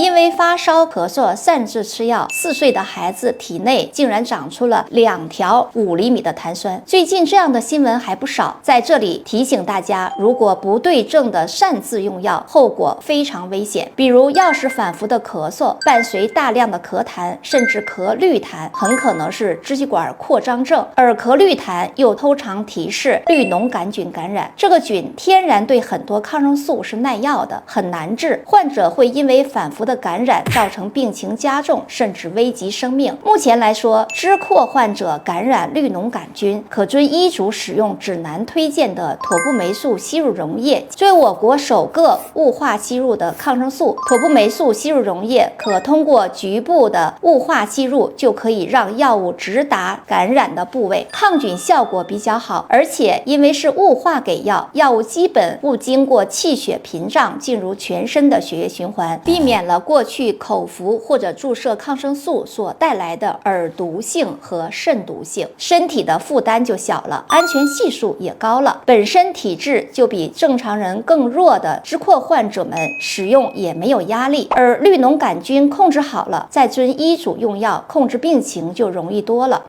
因为发烧、咳嗽擅自吃药，4岁的孩子体内竟然长出了2条5厘米的痰酸。最近这样的新闻还不少，在这里提醒大家，如果不对症的擅自用药，后果非常危险。比如要是反复的咳嗽，伴随大量的咳痰，甚至咳绿痰，很可能是支气管扩张症。而咳绿痰又通常提示绿脓杆菌感染，这个菌天然对很多抗生素是耐药的，很难治，患者会因为反复的感染造成病情加重，甚至危及生命。目前来说，支扩患者感染绿脓杆菌，可遵医嘱使用指南推荐的妥布霉素吸入溶液。作为我国首个雾化吸入的抗生素，妥布霉素吸入溶液可通过局部的雾化吸入，就可以让药物直达感染的部位，抗菌效果比较好。而且因为是雾化给药，药物基本不经过气血屏障进入全身的血液循环，避免了过去口服或者注射抗生素所带来的耳毒性和肾毒性，身体的负担就小了，安全系数也高了。本身体质就比正常人更弱的支扩患者们使用也没有压力，而绿脓杆菌控制好了，再遵医嘱用药，控制病情就容易多了。